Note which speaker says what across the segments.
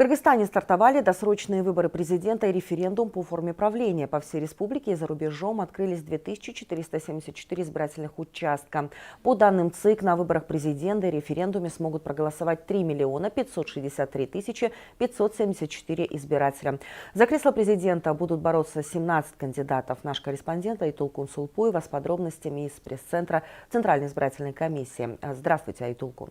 Speaker 1: Кыргызстане стартовали досрочные выборы президента и референдум по форме правления. По всей республике и за рубежом открылись 2474 избирательных участка. По данным ЦИК, на выборах президента и референдуме смогут проголосовать 3 563 574 избирателя. За кресло президента будут бороться 17 кандидатов. Наш корреспондент Айтул Кунсулпуева с подробностями из пресс-центра Центральной избирательной комиссии. Здравствуйте, Айтулкун.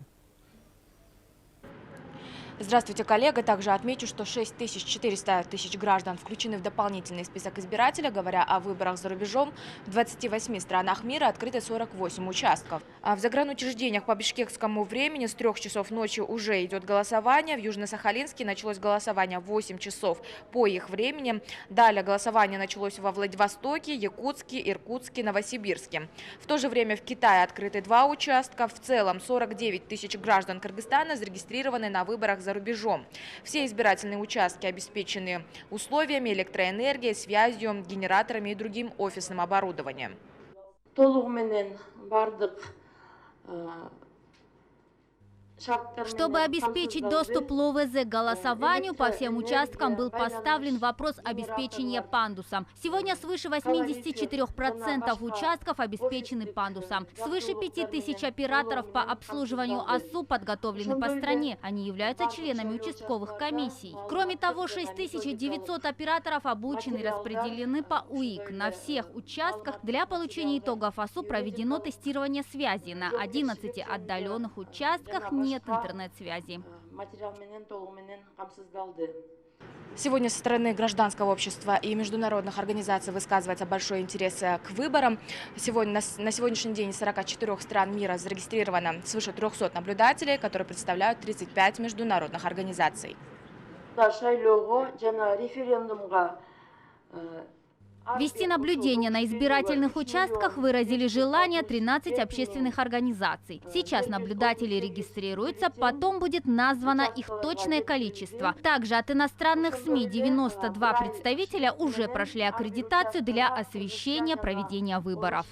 Speaker 2: Здравствуйте, коллега. Также отмечу, что 6400 тысяч граждан включены в дополнительный список избирателя. Говоря о выборах за рубежом, в 28 странах мира открыты 48 участков. А в загранучреждениях по бишкекскому времени с 3 часов ночи уже идет голосование. В Южно-Сахалинске началось голосование в 8 часов по их времени. Далее голосование началось во Владивостоке, Якутске, Иркутске, Новосибирске. В то же время в Китае открыты 2 участка. В целом 49 тысяч граждан Кыргызстана зарегистрированы на выборах за рубежом. Все избирательные участки обеспечены условиями, электроэнергией, связью, генераторами и другим офисным оборудованием.
Speaker 3: Чтобы обеспечить доступ ЛОВЗ к голосованию, по всем участкам был поставлен вопрос обеспечения пандусом. Сегодня свыше 84% участков обеспечены пандусом. Свыше 5000 операторов по обслуживанию ОСУ подготовлены по стране. Они являются членами участковых комиссий. Кроме того, 6900 операторов обучены и распределены по УИК. На всех участках для получения итогов ОСУ проведено тестирование связи. На 11 отдаленных участках нет интернет-связи.
Speaker 2: Сегодня со стороны гражданского общества и международных организаций высказывается большой интерес к выборам. На сегодняшний день из 44 стран мира зарегистрировано свыше 300 наблюдателей, которые представляют 35 международных организаций.
Speaker 3: Вести наблюдение на избирательных участках выразили желание 13 общественных организаций. Сейчас наблюдатели регистрируются, потом будет названо их точное количество. Также от иностранных СМИ 92 представителя уже прошли аккредитацию для освещения проведения выборов.